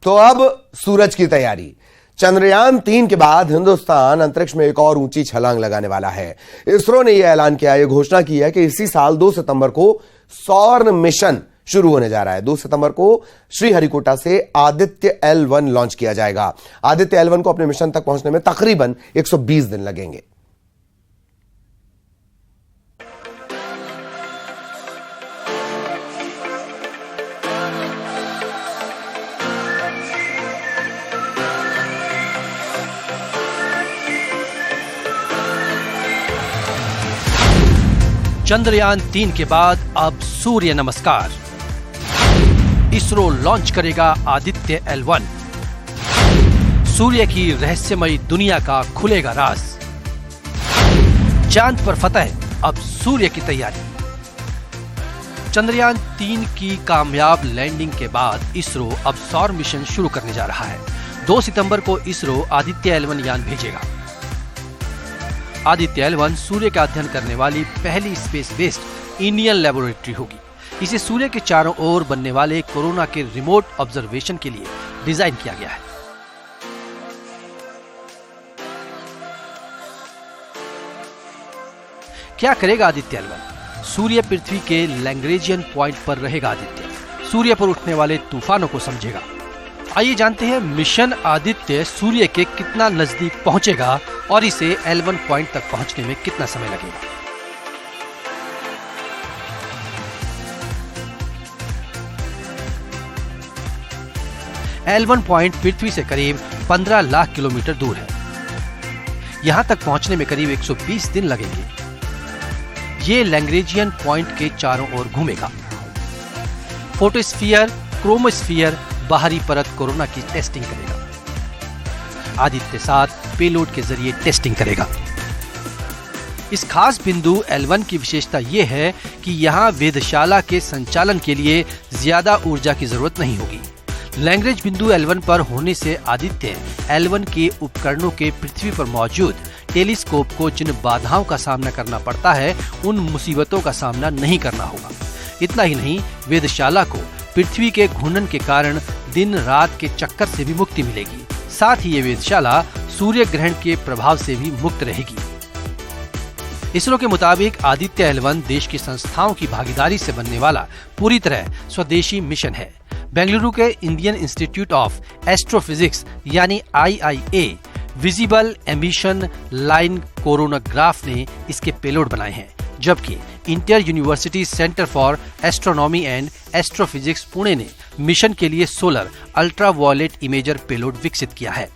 तो अब सूरज की तैयारी। चंद्रयान-3 के बाद हिंदुस्तान अंतरिक्ष में एक और ऊंची छलांग लगाने वाला है। इसरो ने यह ऐलान किया, यह घोषणा की है कि इसी साल 2 सितंबर को सौर मिशन शुरू होने जा रहा है। 2 सितंबर को श्रीहरिकोटा से आदित्य L1 लॉन्च किया जाएगा। आदित्य L1 को अपने मिशन तक पहुंचने में तकरीबन 120 दिन लगेंगे। चंद्रयान-3 के बाद अब सूर्य नमस्कार। इसरो लॉन्च करेगा आदित्य L1। सूर्य की रहस्यमयी दुनिया का खुलेगा राज। चांद पर फतह, अब सूर्य की तैयारी। चंद्रयान-3 की कामयाब लैंडिंग के बाद इसरो अब सौर मिशन शुरू करने जा रहा है। 2 सितंबर को इसरो आदित्य L1 यान भेजेगा। आदित्य L1 सूर्य का अध्ययन करने वाली पहली स्पेस बेस्ड इंडियन लेबोरेटरी होगी। इसे सूर्य के चारों ओर बनने वाले कोरोना के रिमोट ऑब्जर्वेशन के लिए डिजाइन किया गया है। क्या करेगा आदित्य L1? सूर्य पृथ्वी के लैग्रेंजियन पॉइंट पर रहेगा आदित्य। सूर्य पर उठने वाले तूफानों को समझेगा। आइए जानते हैं मिशन आदित्य सूर्य के कितना नजदीक पहुंचेगा और इसे L1 पॉइंट तक पहुंचने में कितना समय लगेगा। L1 पॉइंट पृथ्वी से करीब 15 लाख किलोमीटर दूर है। यहां तक पहुंचने में करीब 120 दिन लगेंगे। ये लैग्रेंजियन पॉइंट के चारों ओर घूमेगा। फोटोस्फीयर, क्रोमोस्फीयर, बाहरी परत कोरोना की टेस्टिंग करेगा। आदित्य 7 पेलोड के जरिए टेस्टिंग करेगा। इस खास बिंदु L1 की विशेषता यह है कि यहाँ वेधशाला के संचालन के लिए ज्यादा ऊर्जा की जरूरत नहीं होगी। लैग्रेंज बिंदु L1 पर होने से आदित्य L1 के उपकरणों के पृथ्वी पर मौजूद टेलीस्कोप को जिन बाधाओं का सामना करना पड़ता है, उन मुसीबतों का सामना नहीं करना होगा। इतना ही नहीं, वेधशाला को पृथ्वी के घूर्णन के कारण दिन रात के चक्कर से भी मुक्ति मिलेगी। साथ ही ये वेधशाला सूर्य ग्रहण के प्रभाव से भी मुक्त रहेगी। इसरो के मुताबिक आदित्य L1 देश की संस्थाओं की भागीदारी से बनने वाला पूरी तरह स्वदेशी मिशन है। बेंगलुरु के इंडियन इंस्टीट्यूट ऑफ एस्ट्रोफिजिक्स यानी IIA visible emission line coronagraph ने इसके पेलोड बनाए हैं, जबकि inter university centre for astronomy and astrophysics Pune ने मिशन के लिए सोलर अल्ट्रावायलेट इमेजर पेलोड विकसित किया है।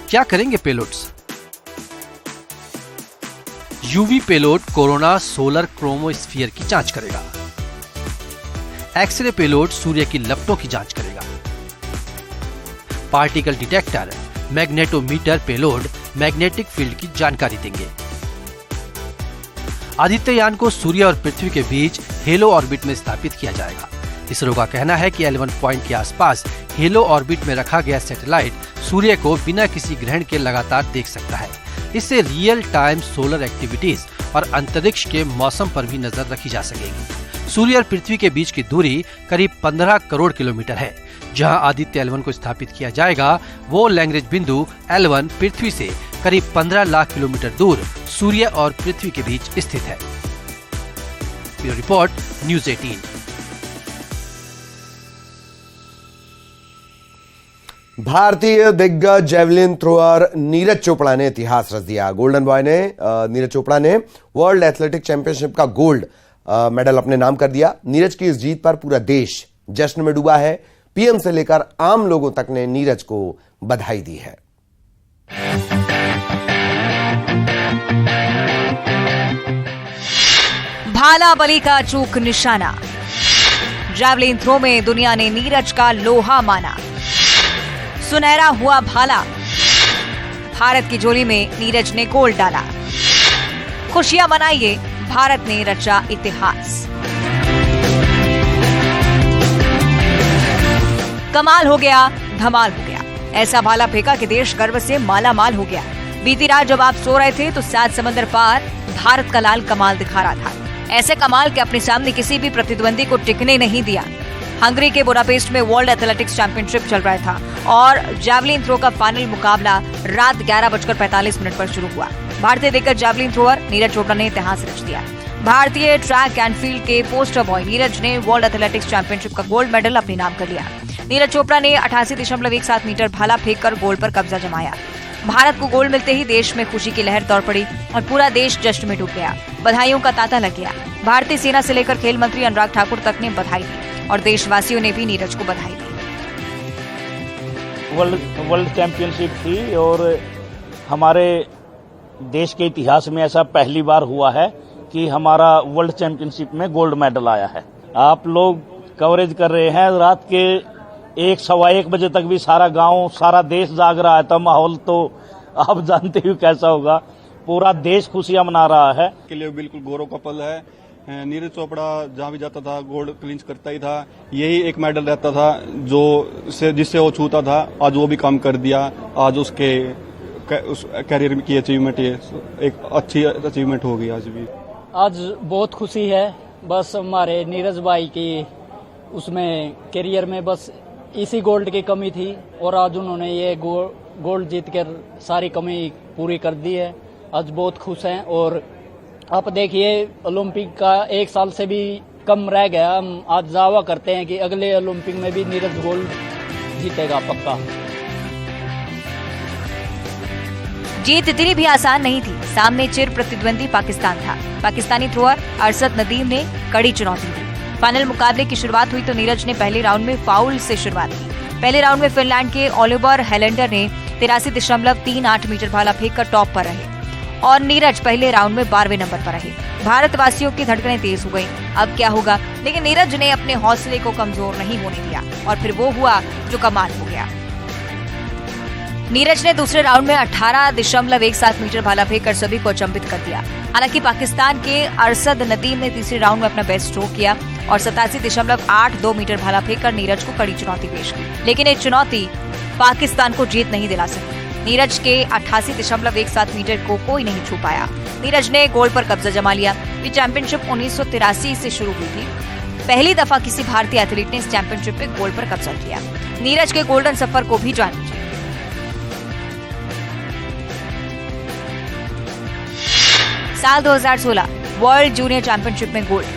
क्या करेंगे payloads? UV payload corona solar chromosphere की जांच करेगा। एक्सरे पेलोड सूर्य की लपटों की जांच करेगा। Particle detector magnetometer payload magnetic field की जानकारी देंगे। आदित्य यान को सूर्य और पृथ्वी के बीच हेलो ऑर्बिट में स्थापित किया जाएगा। इसरो का कहना है कि L1 पॉइंट के आसपास हेलो ऑर्बिट में रखा गया सैटेलाइट सूर्य को बिना किसी ग्रहण के लगातार देख सकता है। इससे रियल टाइम सोलर एक्टिविटीज और अंतरिक्ष के मौसम पर भी नजर रखी जा सकेगी। सूर्य और पृथ्वी के बीच की दूरी करीब 15 करोड़ किलोमीटर है। जहां आदित्य L1 को स्थापित किया जाएगा, वो लैग्रेंज बिंदु L1 पृथ्वी से करीब 15 लाख किलोमीटर दूर सूर्य और पृथ्वी के बीच स्थित है। Bureau report, news 18। भारतीय दिग्गज जेवलिन थ्रोअर नीरज चोपड़ा ने इतिहास रच दिया। गोल्डन बॉय ने नीरज चोपड़ा ने वर्ल्ड एथलेटिक चैंपियनशिप का गोल्ड मेडल अपने नाम कर दिया। नीरज की इस जीत पर पूरा देश जश्न में डूबा है। पीएम से लेकर आम लोगों तक ने नीरज को बधाई दी है। भाला बली का चूक निशाना। जैवलिन थ्रो में दुनिया ने नीरज का लोहा माना। सुनहरा हुआ भाला। भारत की झोली में नीरज ने गोल्ड डाला। खुशियां मनाइए, भारत ने रचा इतिहास। कमाल हो गया, धमाल हो गया। ऐसा भाला फेंका कि देश गर्व से माला माल हो गया। बीती रात जब आप सो रहे थे तो 7 समंदर पार भारत का लाल कमाल दिखा रहा था। ऐसे कमाल के अपने सामने किसी भी प्रतिद्वंदी को टिकने नहीं दिया। हंगरी के बुडापेस्ट में वर्ल्ड एथलेटिक्स चैंपियनशिप चल रहा था और जैवलिन थ्रो का फाइनल मुकाबला रात 11:45 पर शुरू हुआ। भारतीय दिग्गज जैवलिन थ्रोअर नीरज चोपड़ा ने इतिहास रच दिया। भारतीय ट्रैक एंड फील्ड के पोस्टर बॉय नीरज ने वर्ल्ड एथलेटिक्स चैंपियनशिप का गोल्ड मेडल अपने नाम कर लिया। नीरज चोपड़ा ने 88.17 मीटर भाला फेंककर गोल्ड पर कब्जा जमाया। भारत को गोल्ड मिलते ही देश में खुशी की लहर दौड़ पड़ी और पूरा देश जश्न में डूब गया। बधाइयों का तांता लग गया। भारतीय सेना से लेकर खेल मंत्री अनुराग ठाकुर तक ने बधाई दी और देशवासियों ने भी नीरज को बधाई दी। वर्ल्ड चैंपियनशिप थी और हमारे देश के इतिहास में ऐसा पहली बार हुआ है कि हमारा वर्ल्ड चैंपियनशिप में गोल्ड मेडल आया है। आप लोग कवरेज कर रहे हैं, रात के 1-1:15 बजे तक भी सारा गांव सारा देश जाग रहा है, तो माहौल तो आप जानते ही कैसा होगा। पूरा देश खुशियां मना रहा है। के लिए बिल्कुल गौरव का पल है। नीरज चोपड़ा जहां भी जाता था गोल्ड क्लिंच करता ही था। यही एक मेडल रहता था जिससे वो छूता था। आज वो भी काम कर दिया। आज उसके उस कैरियर की अचीवमेंट ये एक अच्छी अचीवमेंट होगी। आज भी आज बहुत खुशी है। बस हमारे नीरज भाई की उसमें करियर में बस इसी गोल्ड की कमी थी और आज उन्होंने ये गोल्ड जीत कर सारी कमी पूरी कर दी है। आज बहुत खुश हैं और आप देखिए ओलंपिक का 1 साल से भी कम रह गया। हम आज दावा करते हैं कि अगले ओलंपिक में भी नीरज गोल्ड जीतेगा पक्का। जीत इतनी भी आसान नहीं थी। सामने चिर प्रतिद्वंदी पाकिस्तान था। पाकिस्तानी थ्रोअर अरशद नदीम ने कड़ी चुनौती दी। फाइनल मुकाबले की शुरुआत हुई तो नीरज ने पहले राउंड में फाउल से शुरुआत की। पहले राउंड में फिनलैंड के ओलिवर हेलेंडर ने 83.38 मीटर भाला फेंककर टॉप पर रहे और नीरज पहले राउंड में 12वें नंबर पर रहे। भारतवासियों की धड़कनें तेज हो गईं। अब क्या होगा, लेकिन नीरज ने अपने हौसले को कमजोर नहीं होने दिया और फिर वो हुआ जो कमाल हो गया। नीरज ने दूसरे राउंड में 18.17 मीटर भाला फेंककर सभी को अचंभित कर दिया। हालांकि पाकिस्तान के अरशद नदीम ने तीसरे राउंड में अपना बेस्ट स्ट्रोक किया और 87.82 मीटर भाला फेंककर नीरज को कड़ी चुनौती पेश की। लेकिन ये चुनौती पाकिस्तान को जीत नहीं दिला सकी। नीरज के 88.17 मीटर को कोई नहीं छू पाया। नीरज ने गोल्ड पर कब्जा जमा लिया। ये चैंपियनशिप 1983 से शुरू हुई थी। पहली दफा किसी भारतीय एथलीट ने इस चैंपियनशिप पे गोल्ड पर कब्जा किया। नीरज के गोल्डन सफर को भी जान लीजिए। साल 2016 वर्ल्ड जूनियर चैंपियनशिप में गोल्ड,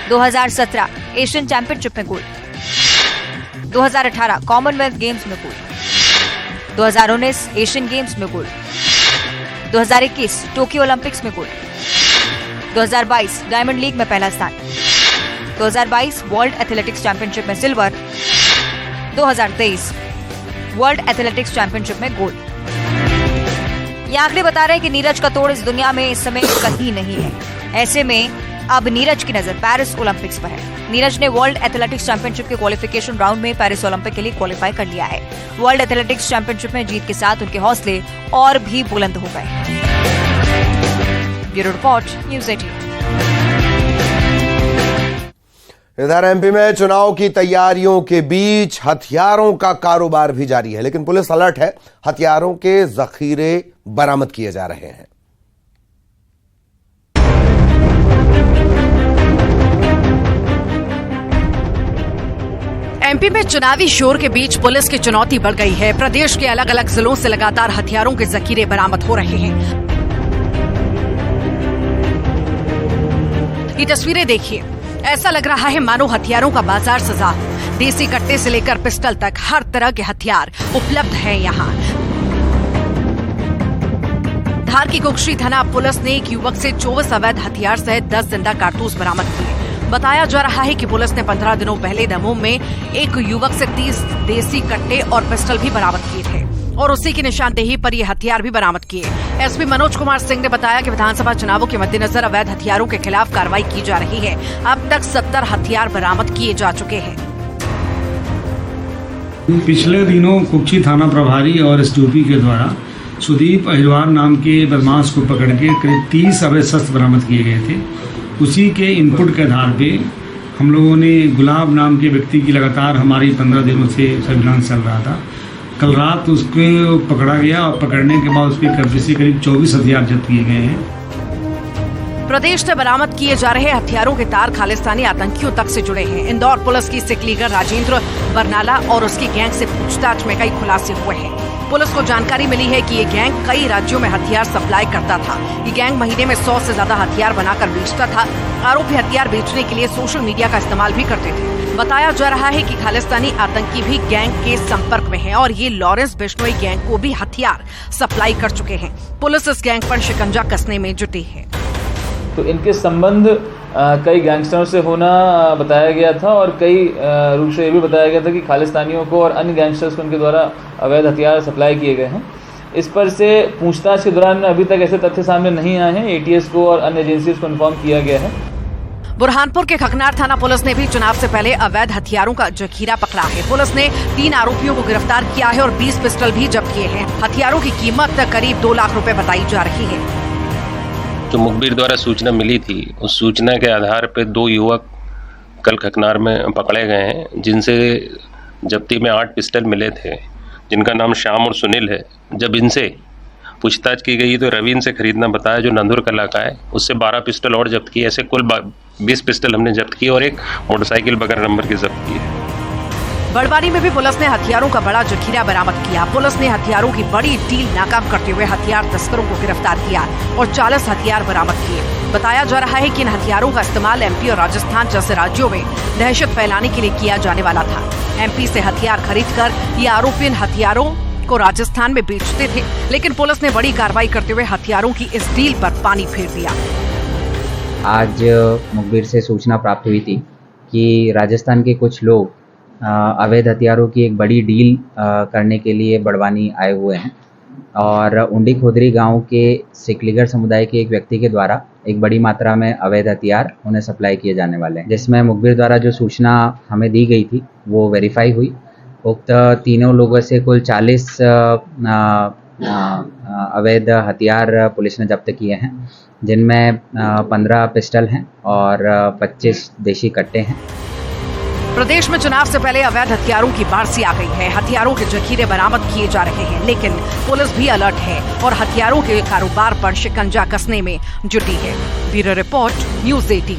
2017 एशियन चैंपियनशिप में गोल्ड, 2018 कॉमनवेल्थ गेम्स में गोल्ड, 2019 एशियन गेम्स में गोल्ड, 2021 टोक्यो ओलंपिक्स में गोल्ड, 2022 डायमंड लीग में पहला स्थान, 2022 वर्ल्ड एथलेटिक्स चैंपियनशिप में सिल्वर, 2023 वर्ल्ड एथलेटिक्स चैंपियनशिप में गोल्ड। ये आंकड़े बता रहे हैं कि नीरज का तोड़ इस दुनिया में इस समय कहीं नहीं है। ऐसे में अब नीरज की नजर पेरिस ओलंपिक्स पर है। नीरज ने वर्ल्ड एथलेटिक्स चैंपियनशिप के क्वालिफिकेशन राउंड में पेरिस ओलंपिक के लिए क्वालिफाई कर लिया है। वर्ल्ड एथलेटिक्स चैंपियनशिप में जीत के साथ उनके हौसले और भी बुलंद हो गए। Bureau report, news 18। इधर एमपी में चुनाव की तैयारियों के बीच हथियारों का कारोबार भी जारी है, लेकिन पुलिस अलर्ट है। हथियारों के जखीरे बरामद किए जा रहे हैं। एमपी में चुनावी शोर के बीच पुलिस की चुनौती बढ़ गई है। प्रदेश के अलग अलग जिलों से लगातार हथियारों के जखीरे बरामद हो रहे हैं। ये तस्वीरें देखिए, ऐसा लग रहा है मानो हथियारों का बाजार सजा हो। देसी कट्टे से लेकर पिस्टल तक हर तरह के हथियार उपलब्ध हैं यहाँ। धार की कुक्षी थाना पुलिस ने एक युवक से 24 अवैध हथियार सहित 10 जिंदा कारतूस बरामद किए। बताया जा रहा है कि पुलिस ने 15 दिनों पहले दमोह में एक युवक से 30 देसी कट्टे और पिस्टल भी बरामद किए थे और उसी की निशानदेही पर ये हथियार भी बरामद किए। एसपी मनोज कुमार सिंह ने बताया कि विधानसभा चुनावों के मद्देनजर अवैध हथियारों के खिलाफ कार्रवाई की जा रही है। अब तक 70 हथियार बरामद किए जा चुके हैं। पिछले दिनों कुक्षी थाना प्रभारी और एसडीओपी के द्वारा सुदीप अहिरवार नाम के बदमाश को पकड़ के करीब 30 अवैध शस्त्र बरामद किए गए थे। उसी के इनपुट के आधार पे हम लोगों ने गुलाब नाम के व्यक्ति की लगातार हमारी 15 दिनों से सर्विलांस चल रहा था। कल रात उसको पकड़ा गया और पकड़ने के बाद उसके कब्जे से करीब 24 हथियार जब्त किए गए हैं। प्रदेश से बरामद किए जा रहे हथियारों के तार खालिस्तानी आतंकियों तक से जुड़े हैं। इंदौर पुलिस की सिख लीडर राजेंद्र बरनाला और उसकी गैंग से पूछताछ में कई खुलासे हुए हैं। पुलिस को जानकारी मिली है कि ये गैंग कई राज्यों में हथियार सप्लाई करता था। ये गैंग महीने में 100 से ज्यादा हथियार बनाकर बेचता था। आरोपी हथियार बेचने के लिए सोशल मीडिया का इस्तेमाल भी करते थे। बताया जा रहा है कि खालिस्तानी आतंकी भी गैंग के संपर्क में हैं और ये लॉरेंस बिश्नोई गैंग को भी हथियार सप्लाई कर चुके हैं। पुलिस इस गैंग पर शिकंजा कसने में जुटी है। तो इनके संबंध कई गैंगस्टरों से होना बताया गया था और कई रूप से ये भी बताया गया था कि खालिस्तानियों को और अन्य गैंगस्टर्स को उनके द्वारा अवैध हथियार सप्लाई किए गए हैं। इस पर से पूछताछ के दौरान अभी तक ऐसे तथ्य सामने नहीं आए हैं। एटीएस को और अन्य एजेंसीज को इन्फॉर्म किया गया है। बुरहानपुर के खकनार थाना पुलिस ने भी चुनाव से पहले अवैध हथियारों का जखीरा पकड़ा है। पुलिस ने 3 आरोपियों को गिरफ्तार किया है और 20 पिस्टल भी जब्त किए हैं। हथियारों की कीमत करीब 2 लाख रुपए बताई जा रही है। जो मुखबिर द्वारा सूचना मिली थी, उस सूचना के आधार पर 2 युवक कल खकनार में पकड़े गए हैं, जिनसे जब्ती में 8 पिस्टल मिले थे, जिनका नाम श्याम और सुनील है। जब इनसे पूछताछ की गई तो रवि इनसे खरीदना बताया, जो नंदुर का इलाका है। उससे 12 पिस्टल और जब्त किए। ऐसे कुल 20 पिस्टल हमने जब्त की और एक मोटरसाइकिल बगैर नंबर की जब्त की है। बड़वानी में भी पुलिस ने हथियारों का बड़ा जखीरा बरामद किया। पुलिस ने हथियारों की बड़ी डील नाकाम करते हुए हथियार तस्करों को गिरफ्तार किया और 40 हथियार बरामद किए। बताया जा रहा है कि इन हथियारों का इस्तेमाल एमपी और राजस्थान जैसे राज्यों में दहशत फैलाने के लिए किया जाने वाला था। एमपी से हथियार खरीदकर ये आरोपी इन हथियारों को राजस्थान में बेचते थे, लेकिन पुलिस ने बड़ी कार्रवाई करते हुए हथियारों की इस डील पर पानी फेर दिया। आज मुखबिर से सूचना प्राप्त हुई थी कि राजस्थान के कुछ लोग अवैध हथियारों की एक बड़ी डील करने के लिए बड़वानी आए हुए हैं और उंडी खोदरी गांव के सिकलीगर समुदाय के एक व्यक्ति के द्वारा एक बड़ी मात्रा में अवैध हथियार उन्हें सप्लाई किए जाने वाले हैं, जिसमें मुखबिर द्वारा जो सूचना हमें दी गई थी वो वेरीफाई हुई। उक्त तीनों लोगों से कुल 40 अवैध हथियार पुलिस ने जब्त किए हैं, जिनमें 15 पिस्टल हैं और 25 देशी कट्टे हैं। प्रदेश में चुनाव से पहले अवैध हथियारों की बारिश आ गई है। हथियारों के जखीरे बरामद किए जा रहे हैं, लेकिन पुलिस भी अलर्ट है और हथियारों के कारोबार पर शिकंजा कसने में जुटी है। Bureau report, news 18।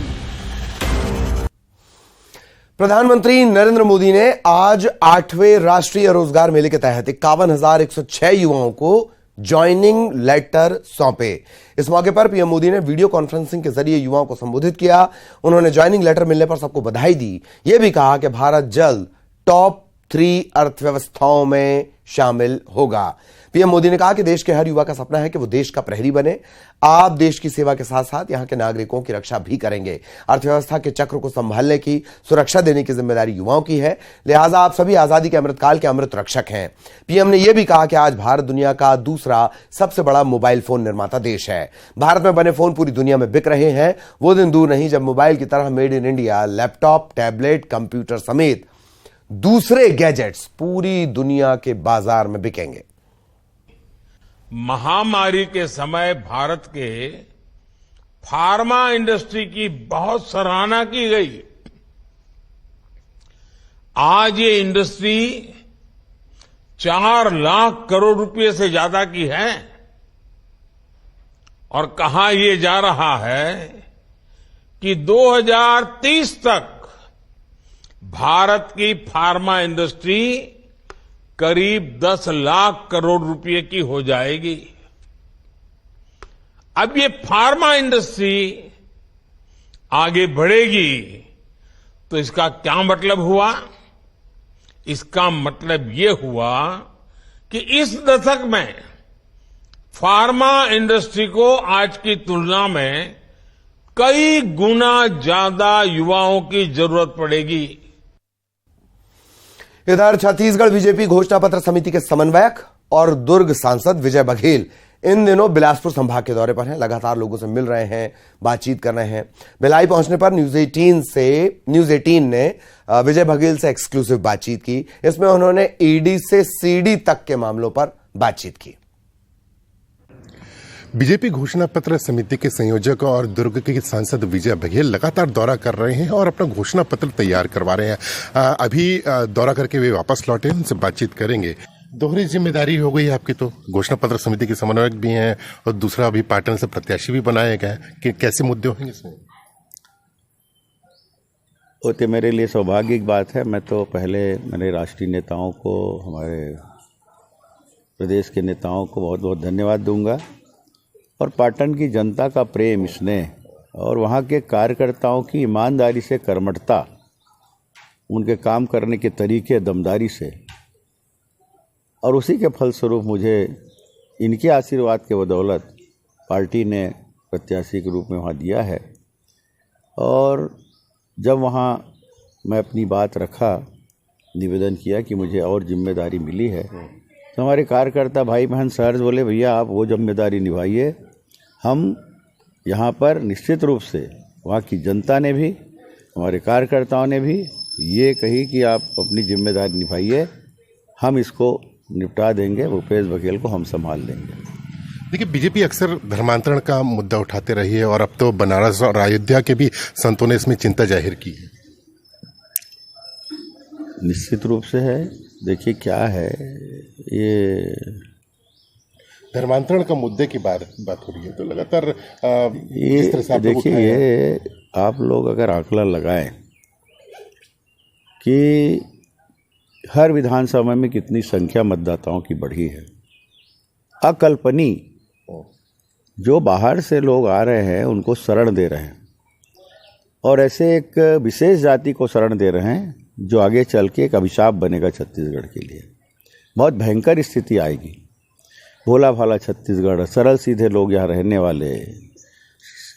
प्रधानमंत्री नरेंद्र मोदी ने आज 8वें राष्ट्रीय रोजगार मेले के तहत 51,106 युवाओं को ज्वाइनिंग लेटर सौंपे। इस मौके पर पीएम मोदी ने वीडियो कॉन्फ्रेंसिंग के जरिए युवाओं को संबोधित किया। उन्होंने ज्वाइनिंग लेटर मिलने पर सबको बधाई दी। यह भी कहा कि भारत जल्द टॉप 3 अर्थव्यवस्थाओं में शामिल होगा। पीएम मोदी ने कहा कि देश के हर युवा का सपना है कि वो देश का प्रहरी बने। आप देश की सेवा के साथ साथ यहां के नागरिकों की रक्षा भी करेंगे। अर्थव्यवस्था के चक्र को संभालने की, सुरक्षा देने की जिम्मेदारी युवाओं की है, लिहाजा आप सभी आजादी के अमृतकाल के अमृत रक्षक हैं। पीएम ने यह भी कहा कि आज भारत दुनिया का दूसरा सबसे बड़ा मोबाइल फोन निर्माता देश है। भारत में बने फोन पूरी दुनिया में बिक रहे हैं। वो दिन दूर नहीं जब मोबाइल की तरह made in India laptop, tablet, computer समेत दूसरे गैजेट्स पूरी दुनिया के बाजार में बिकेंगे। महामारी के समय भारत के फार्मा इंडस्ट्री की बहुत सराहना की गई। आज ये इंडस्ट्री 4 लाख करोड़ रुपए से ज्यादा की है और कहा यह जा रहा है कि 2030 तक भारत की फार्मा इंडस्ट्री करीब 10 लाख करोड़ रुपए की हो जाएगी। अब ये फार्मा इंडस्ट्री आगे बढ़ेगी तो इसका क्या मतलब हुआ? इसका मतलब ये हुआ कि इस दशक में फार्मा इंडस्ट्री को आज की तुलना में कई गुना ज्यादा युवाओं की जरूरत पड़ेगी। इधर छत्तीसगढ़ बीजेपी घोषणा पत्र समिति के समन्वयक और दुर्ग सांसद विजय बघेल इन दिनों बिलासपुर संभाग के दौरे पर हैं। लगातार लोगों से मिल रहे हैं, बातचीत कर रहे हैं। भिलाई पहुंचने पर न्यूज 18 ने विजय बघेल से एक्सक्लूसिव बातचीत की। इसमें उन्होंने ईडी से सीडी तक के मामलों पर बातचीत की। बीजेपी घोषणा पत्र समिति के संयोजक और दुर्ग के सांसद विजय बघेल लगातार दौरा कर रहे हैं और अपना घोषणा पत्र तैयार करवा रहे हैं। अभी दौरा करके वे वापस लौटे, उनसे बातचीत करेंगे। दोहरी जिम्मेदारी हो गई आपकी, तो घोषणा पत्र समिति के समन्वयक भी हैं और दूसरा अभी पाटन से प्रत्याशी भी बनाए गए कि कैसे मुद्दे होंगे इसमें? वो तो मेरे लिए सौभाग्य की बात है। मैं तो पहले मेरे राष्ट्रीय नेताओं को, हमारे प्रदेश के नेताओं को बहुत बहुत धन्यवाद दूंगा, और पाटन की जनता का प्रेम, स्नेह और वहाँ के कार्यकर्ताओं की ईमानदारी से, कर्मठता, उनके काम करने के तरीके, दमदारी से, और उसी के फलस्वरूप मुझे इनके आशीर्वाद के बदौलत पार्टी ने प्रत्याशी के रूप में वहाँ दिया है। और जब वहाँ मैं अपनी बात रखा, निवेदन किया कि मुझे और जिम्मेदारी मिली है, तो हमारे कार्यकर्ता भाई बहन सर बोले, भैया आप वो जिम्मेदारी निभाइए। हम यहाँ पर निश्चित रूप से, वहाँ की जनता ने भी, हमारे कार्यकर्ताओं ने भी ये कही कि आप अपनी जिम्मेदारी निभाइए, हम इसको निपटा देंगे, भूपेश बघेल को हम संभाल लेंगे। देखिए, बीजेपी अक्सर धर्मांतरण का मुद्दा उठाते रही है और अब तो बनारस और अयोध्या के भी संतों ने इसमें चिंता जाहिर की है। निश्चित रूप से है। देखिए क्या है, ये धर्मांतरण का मुद्दे की बात हो रही है, तो लगातार ये देखिए, ये आप लोग अगर आंकलन लगाएं कि हर विधानसभा में कितनी संख्या मतदाताओं की बढ़ी है, अकल्पनीय, जो बाहर से लोग आ रहे हैं उनको शरण दे रहे हैं, और ऐसे एक विशेष जाति को शरण दे रहे हैं जो आगे चल के एक अभिशाप बनेगा छत्तीसगढ़ के लिए। बहुत भयंकर स्थिति आएगी। भोला भाला छत्तीसगढ़, सरल सीधे लोग यहाँ रहने वाले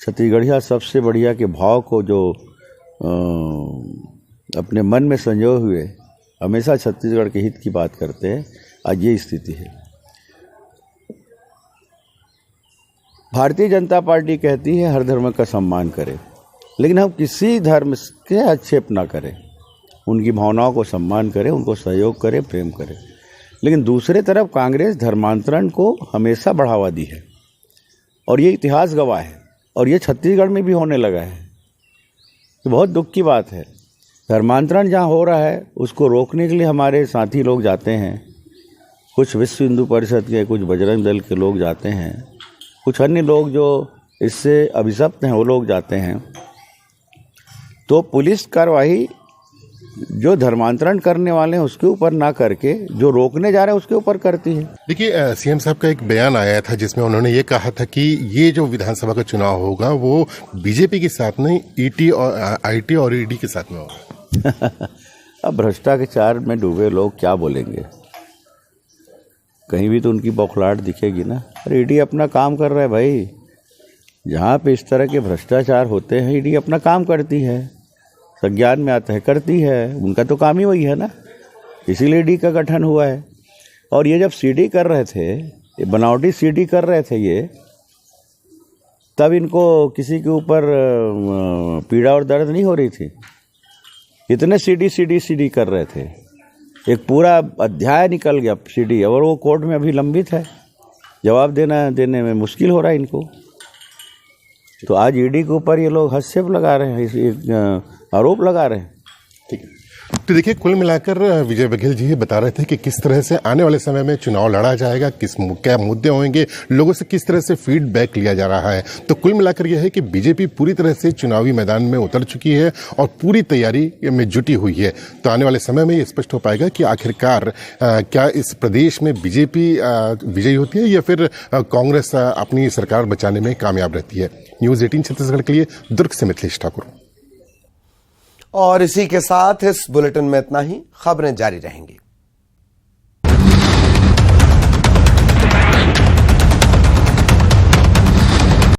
छत्तीसगढ़िया सबसे बढ़िया के भाव को जो अपने मन में संजोए हुए हमेशा छत्तीसगढ़ के हित की बात करते हैं, आज ये स्थिति है। भारतीय जनता पार्टी कहती है हर धर्म का सम्मान करें, लेकिन हम किसी धर्म के आक्षेप ना करें, उनकी भावनाओं को सम्मान करें, उनको सहयोग करें, प्रेम करें। लेकिन दूसरे तरफ कांग्रेस धर्मांतरण को हमेशा बढ़ावा दी है, और ये इतिहास गवाह है, और ये छत्तीसगढ़ में भी होने लगा है। तो बहुत दुख की बात है। धर्मांतरण जहाँ हो रहा है उसको रोकने के लिए हमारे साथी लोग जाते हैं, कुछ विश्व हिंदू परिषद के, कुछ बजरंग दल के लोग जाते हैं, कुछ अन्य लोग जो इससे अभिशप्त हैं वो लोग जाते हैं। तो पुलिस कार्रवाई जो धर्मांतरण करने वाले हैं उसके ऊपर ना करके जो रोकने जा रहे हैं उसके ऊपर करती है। देखिए, सीएम साहब का एक बयान आया था जिसमें उन्होंने ये कहा था कि ये जो विधानसभा का चुनाव होगा वो बीजेपी के साथ नहीं, ईटी और आईटी और ईडी के साथ में होगा। अब भ्रष्टाचार में डूबे लोग क्या बोलेंगे, कहीं भी तो उनकी बौखलाहट दिखेगी ना। अरे ईडी अपना काम कर रहा है भाई, जहाँ पे इस तरह के भ्रष्टाचार होते हैं ईडी अपना काम करती है, संज्ञान में आता है, करती है, उनका तो काम ही वही है ना, इसीलिए ईडी का गठन हुआ है। और ये जब सीडी कर रहे थे, ये बनावटी सीडी कर रहे थे ये, तब इनको किसी के ऊपर पीड़ा और दर्द नहीं हो रही थी। इतने सीडी कर रहे थे, एक पूरा अध्याय निकल गया सीडी, और वो कोर्ट में अभी लंबित है, जवाब देने में मुश्किल हो रहा है इनको। तो आज ईडी के ऊपर ये लोग हस्तक्षेप लगा रहे हैं, आरोप लगा रहे हैं। ठीक है, तो देखिए, कुल मिलाकर विजय बघेल जी ये बता रहे थे कि किस तरह से आने वाले समय में चुनाव लड़ा जाएगा, क्या मुद्दे होंगे, लोगों से किस तरह से फीडबैक लिया जा रहा है। तो कुल मिलाकर यह है कि बीजेपी पूरी तरह से चुनावी मैदान में उतर चुकी है और पूरी तैयारी में जुटी हुई है। तो आने वाले समय में ये स्पष्ट हो पाएगा कि आखिरकार क्या इस प्रदेश में बीजेपी विजयी होती है या फिर कांग्रेस अपनी सरकार बचाने में कामयाब रहती है। न्यूज़ 18 छत्तीसगढ़ के लिए दुर्ग से मिथिलेश ठाकुर। और इसी के साथ इस बुलेटिन में इतना ही। खबरें जारी रहेंगी।